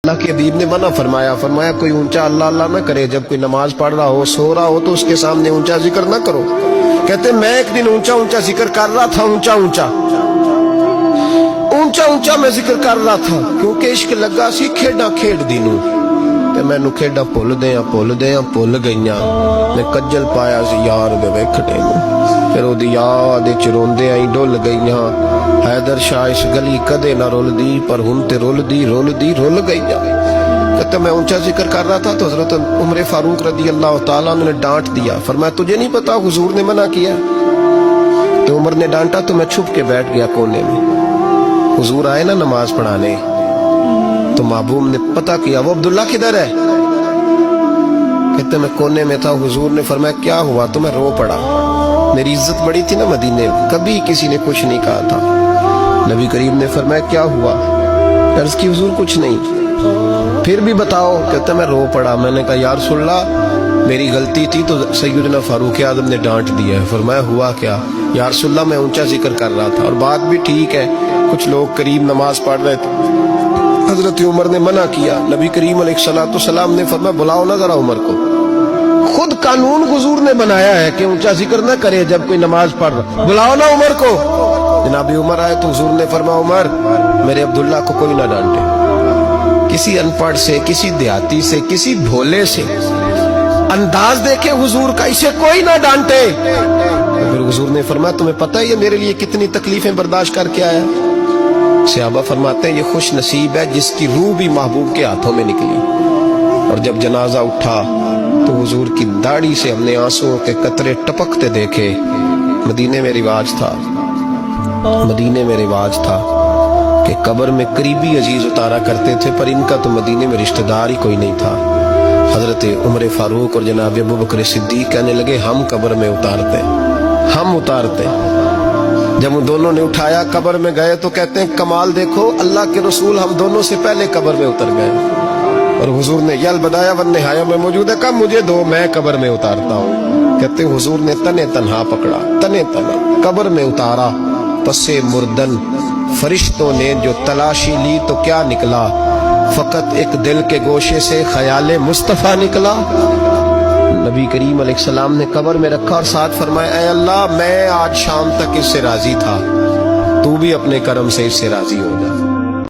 اللہ کے حبیب نے منع فرمایا، فرمایا کوئی اونچا اللہ اللہ نہ کرے، جب کوئی نماز پڑھ رہا ہو سو رہا ہو تو اس کے سامنے اونچا ذکر نہ کرو۔ کہتے میں ایک دن اونچا اونچا ذکر کر رہا تھا، اونچا اونچا میں ذکر کر رہا تھا، کیونکہ عشق لگا سی کھیڈا کھیڈ دی نوں تے مینوں کھیڈا بھول گئیاں، میں کجل پایا سی یار دے ویکھنے نوں، پھر او دی یاد وچ روندے آئی ڈل گئیاں، حیدر شاہ اس گلی کدے نہ رول دی، پر ہن تے رول گئیاں۔ کہتے میں اونچا ذکر کر رہا تھا تو حضرت عمر فاروق رضی اللہ تعالیٰ عنہ نے ڈانٹ دیا، فرمایا تجھے نہیں پتا حضور نے منع کیا؟ تو عمر نے ڈانٹا تو میں چھپ کے بیٹھ گیا کونے میں۔ حضور آئے نا نماز پڑھانے تو محبوب نے پتہ کیا وہ عبداللہ کدھر ہے؟ کہتے میں کونے میں تھا، حضور نے فرمایا کیا ہوا؟ تو میں رو پڑا، میری عزت بڑی تھی نا مدینے میں، کبھی کسی نے کچھ نہیں کہا تھا۔ نبی کریم نے فرمایا کیا ہوا؟ عرض کی حضور کچھ نہیں۔ پھر بھی بتاؤ؟ کہتا میں رو پڑا، میں نے کہا یا رسول اللہ میری غلطی تھی تو سیدنا فاروق اعظم نے ڈانٹ دیا ہے۔ فرمایا ہوا کیا؟ یا رسول اللہ میں اونچا ذکر کر رہا تھا، اور بات بھی ٹھیک ہے، کچھ لوگ قریب نماز پڑھ رہے تھے، حضرت عمر نے منع کیا، نبی کریم علیہ السلام نے فرمایا بلاؤ نہ ذرا عمر کو، خود قانون حضور نے بنایا ہے کہ اونچا ذکر نہ کرے جب کوئی نماز پڑھ رہا، بلاؤ نا عمر کو۔ جناب عمر آئے تو حضور نے فرمایا عمر میرے عبداللہ کو کوئی نہ ڈانٹے، کسی ان پڑھ سے، کسی دیہاتی سے، کسی بھولے سے انداز دیکھے حضور کا، اسے کوئی نہ ڈانٹے۔ پھر حضور نے فرمایا تمہیں پتہ ہے یہ میرے لیے کتنی تکلیفیں برداشت کر کے آیا؟ صحابہ فرماتے ہیں یہ خوش نصیب ہے جس کی روح بھی محبوب کے ہاتھوں میں نکلی۔ اور جب جنازہ اٹھا تو حضور کی داڑھی سے ہم نے آنسوں کے قطرے ٹپکتے دیکھے۔ مدینے میں رواج تھا کہ قبر میں قریبی عزیز اتارا کرتے تھے، پر ان کا تو مدینے میں رشتہ دار ہی کوئی نہیں تھا۔ حضرت عمر فاروق اور جناب ابوبکر صدیق کہنے لگے ہم قبر میں اتارتے۔ جب ان دونوں نے اٹھایا قبر میں گئے تو کہتے ہیں کمال دیکھو اللہ کے رسول ہم دونوں سے پہلے قبر میں اتر گئے، اور حضور نے یل بدایا ون نہایا میں موجود ہے، کب مجھے دو میں قبر میں اتارتا ہوں۔ کہتے ہیں حضور نے تنے تنہا پکڑا، تنے تنہا قبر میں اتارا، پسے مردن فرشتوں نے جو تلاشی لی تو کیا نکلا؟ فقط ایک دل کے گوشے سے خیال مصطفیٰ نکلا۔ نبی کریم علیہ السلام نے قبر میں رکھا اور ساتھ فرمایا اے اللہ میں آج شام تک اس سے راضی تھا، تو بھی اپنے کرم سے اس سے راضی ہو جا۔